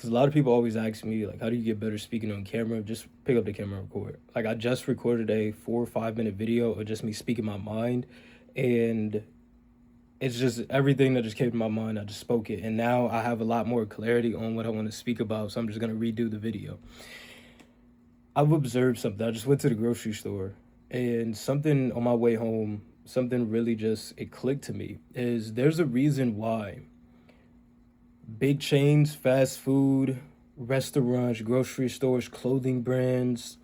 because a lot of people always ask me, like, how do you get better speaking on camera? Just pick up the camera and record. Like, I just recorded a 4 or 5 minute video of just me speaking my mind, and it's just everything that just came to my mind. I just spoke it, and now I have a lot more clarity on what I want to speak about. So I'm just gonna redo the video. I've observed something. I just went to the grocery store, and something on my way home, something really just it clicked to me. Is there's a reason why big chains, fast food, restaurants, grocery stores, clothing brands,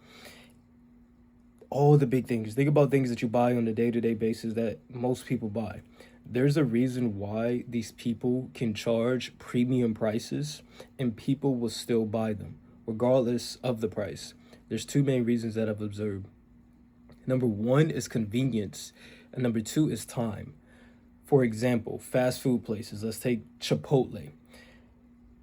all the big things. Think about things that you buy on a day-to-day basis that most people buy. There's a reason why these people can charge premium prices and people will still buy them, regardless of the price. There's two main reasons that I've observed. Number one is convenience, and number two is time. For example, fast food places. Let's take Chipotle.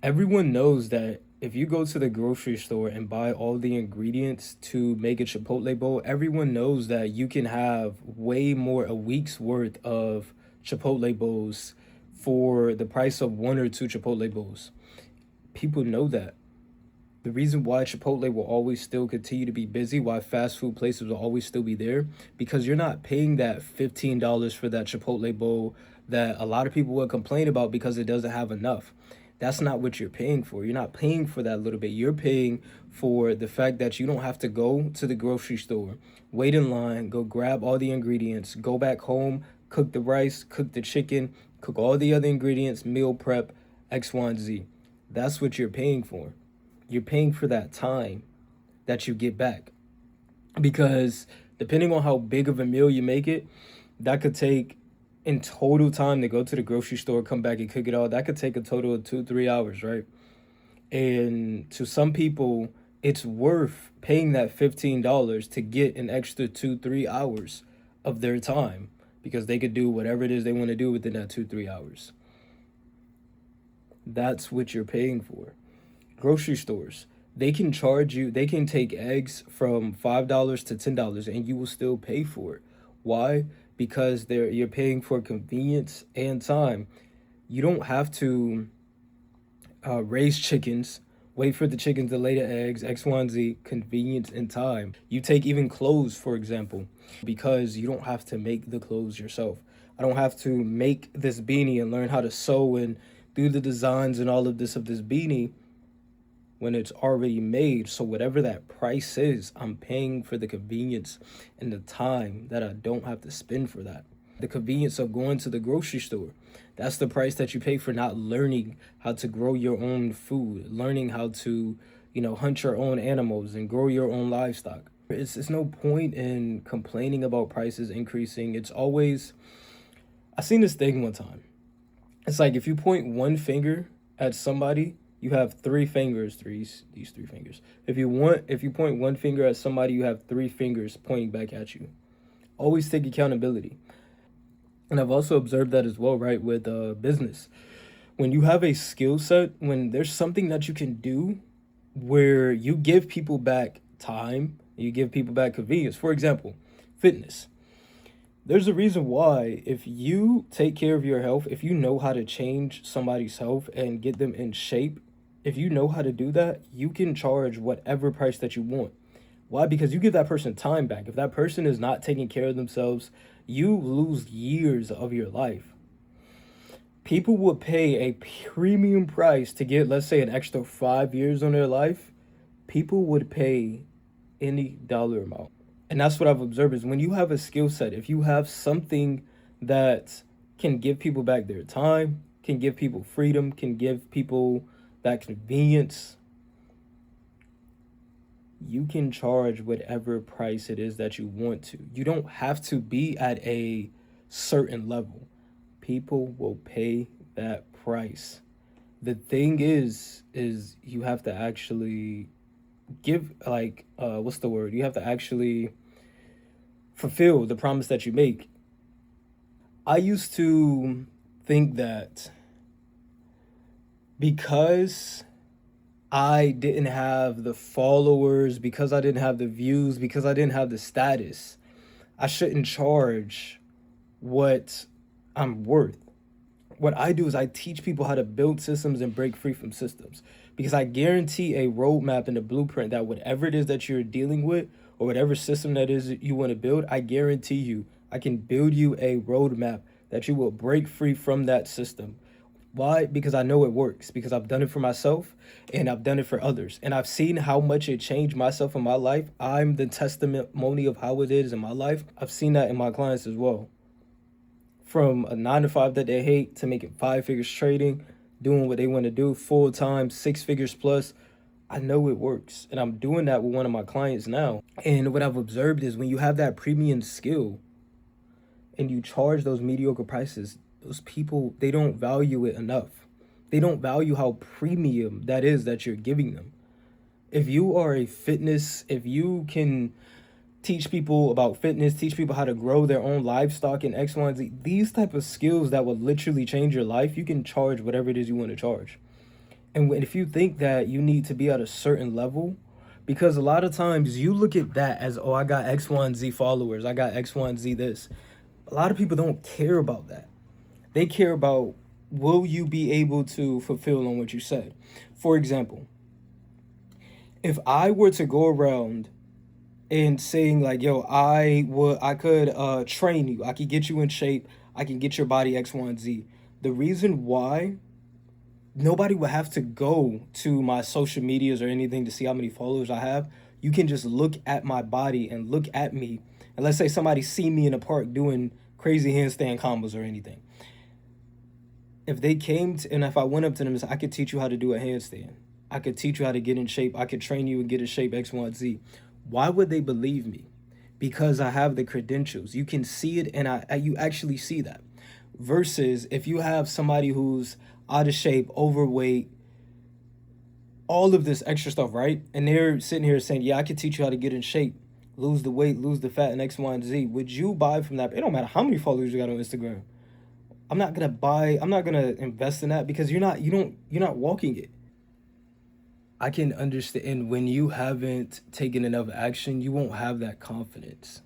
Everyone knows that if you go to the grocery store and buy all the ingredients to make a Chipotle bowl, everyone knows that you can have way more, a week's worth of Chipotle bowls for the price of 1 or 2 Chipotle bowls. People know that. The reason why Chipotle will always still continue to be busy, why fast food places will always still be there, because you're not paying that $15 for that Chipotle bowl that a lot of people will complain about because it doesn't have enough. That's not what you're paying for. You're not paying for that little bit. You're paying for the fact that you don't have to go to the grocery store, wait in line, go grab all the ingredients, go back home, cook the rice, cook the chicken, cook all the other ingredients, meal prep, X, Y, and Z. That's what you're paying for. You're paying for that time that you get back. Because depending on how big of a meal you make it, that could take in total time to go to the grocery store, come back and cook it all. That could take a total of 2-3 hours, right? And to some people, it's worth paying that $15 to get an extra 2-3 hours of their time because they could do whatever it is they want to do within that 2-3 hours. That's what you're paying for. Grocery stores, they can charge you, they can take eggs from $5 to $10 and you will still pay for it. Why? Because you're paying for convenience and time. You don't have to raise chickens, wait for the chickens to lay the eggs, X, Y, and Z, convenience and time. You take even clothes, for example, because you don't have to make the clothes yourself. I don't have to make this beanie and learn how to sew and do the designs and all of this beanie when it's already made. So whatever that price is, I'm paying for the convenience and the time that I don't have to spend for that. The convenience of going to the grocery store, that's the price that you pay for not learning how to grow your own food, learning how to, hunt your own animals and grow your own livestock. It's no point in complaining about prices increasing. It's always, I seen this thing one time. It's like if you point one finger at somebody, you have three fingers, these 3 fingers. If you point one finger at somebody, you have 3 fingers pointing back at you. Always take accountability. And I've also observed that as well, right, with business. When you have a skill set, when there's something that you can do where you give people back time, you give people back convenience. For example, fitness. There's a reason why if you take care of your health, if you know how to change somebody's health and get them in shape, if you know how to do that, you can charge whatever price that you want. Why? Because you give that person time back. If that person is not taking care of themselves, you lose years of your life. People would pay a premium price to get, let's say, an extra 5 years on their life. People would pay any dollar amount. And that's what I've observed is when you have a skill set, if you have something that can give people back their time, can give people freedom, can give people that convenience, you can charge whatever price it is that you want to. You don't have to be at a certain level. People will pay that price. The thing is you have to actually give, you have to actually fulfill the promise that you make. I used to think that because I didn't have the followers, because I didn't have the views, because I didn't have the status, I shouldn't charge what I'm worth. What I do is I teach people how to build systems and break free from systems. Because I guarantee a roadmap and a blueprint that whatever it is that you're dealing with or whatever system that is you want to build, I guarantee you, I can build you a roadmap that you will break free from that system. Why? Because I know it works. Because I've done it for myself and I've done it for others. And I've seen how much it changed myself in my life. I'm the testimony of how it is in my life. I've seen that in my clients as well. From a 9 to 5 that they hate to making 5 figures trading, doing what they want to do full time, 6 figures plus. I know it works. And I'm doing that with one of my clients now. And what I've observed is when you have that premium skill and you charge those mediocre prices, those people, they don't value it enough. They don't value how premium that is that you're giving them. If you are a fitness, if you can teach people about fitness, teach people how to grow their own livestock and X, Y, and Z, these type of skills that will literally change your life, you can charge whatever it is you want to charge. And if you think that you need to be at a certain level, because a lot of times you look at that as, oh, I got X, Y, and Z followers, I got X, Y, and Z this. A lot of people don't care about that. They care about, will you be able to fulfill on what you said? For example, if I were to go around and saying like, yo, I could train you, I could get you in shape, I can get your body X, Y, and Z. The reason why nobody would have to go to my social medias or anything to see how many followers I have. You can just look at my body and look at me. And let's say somebody see me in the park doing crazy handstand combos or anything. If they came to, and if I went up to them and said, I could teach you how to do a handstand, I could teach you how to get in shape, I could train you and get in shape X, Y, and Z. Why would they believe me? Because I have the credentials. You can see it, and you actually see that. Versus if you have somebody who's out of shape, overweight, all of this extra stuff, right? And they're sitting here saying, yeah, I can teach you how to get in shape, lose the weight, lose the fat, and X, Y, and Z. Would you buy from that? It don't matter how many followers you got on Instagram. I'm not gonna invest in that because you're not walking it. I can understand when you haven't taken enough action, you won't have that confidence.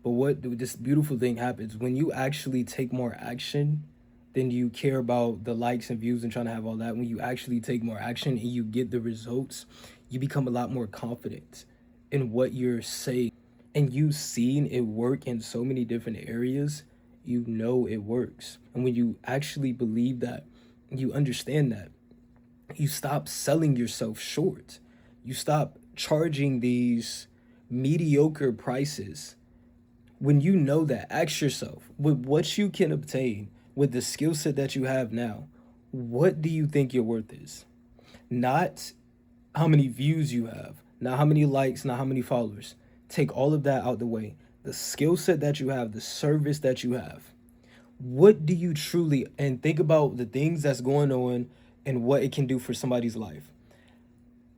But what this beautiful thing happens when you actually take more action, then you care about the likes and views and trying to have all that. When you actually take more action and you get the results, you become a lot more confident in what you're saying. And you've seen it work in so many different areas, you know it works. And when you actually believe that, you understand that, you stop selling yourself short. You stop charging these mediocre prices. When you know that, ask yourself, with what you can obtain, with the skill set that you have now, what do you think your worth is? Not how many views you have, not how many likes, not how many followers. Take all of that out the way. The skill set that you have, the service that you have. What do you truly, and think about the things that's going on and what it can do for somebody's life.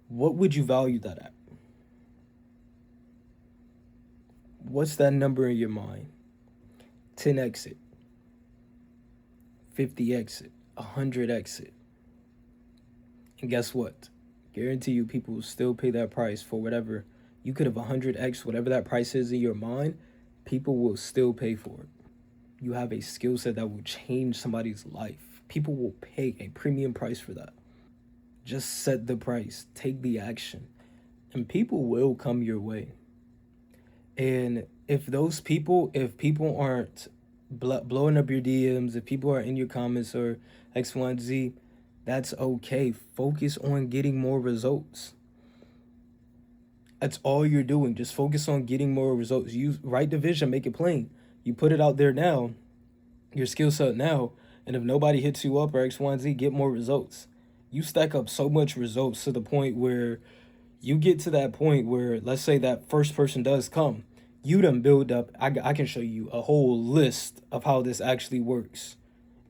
What would you value that at? What's that number in your mind? 10x it, 50x it, 100x it. And guess what? Guarantee you people will still pay that price for whatever. You could have 100x whatever that price is in your mind. People will still pay for it. You have a skill set that will change somebody's life. People will pay a premium price for that. Just set the price, take the action, and people will come your way. And if people aren't blowing up your DMs, if people are in your comments or X, Y, and Z, that's okay. Focus on getting more results. That's all you're doing. Just focus on getting more results. You write the vision, make it plain. You put it out there now, your skill set now, and if nobody hits you up or X, Y, and Z, get more results. You stack up so much results to the point where you get to that point where, let's say that first person does come, you done build up, I can show you a whole list of how this actually works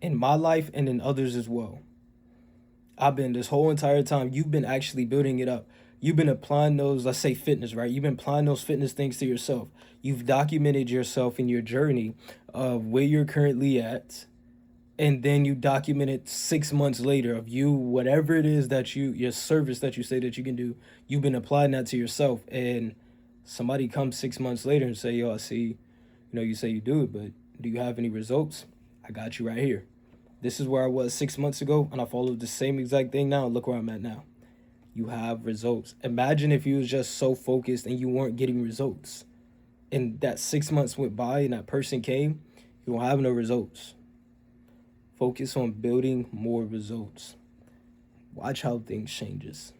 in my life and in others as well. I've been this whole entire time, you've been actually building it up. You've been applying those, let's say fitness, right? You've been applying those fitness things to yourself. You've documented yourself in your journey of where you're currently at. And then you document it 6 months later of you, whatever it is that your service that you say that you can do, you've been applying that to yourself. And somebody comes 6 months later and say, yo, I see, you say you do it, but do you have any results? I got you right here. This is where I was 6 months ago, and I followed the same exact thing now. Look where I'm at now. you have results. Imagine if you was just so focused and you weren't getting results, and that 6 months went by and that person came, you don't have no results. Focus on building more results. Watch how things changes.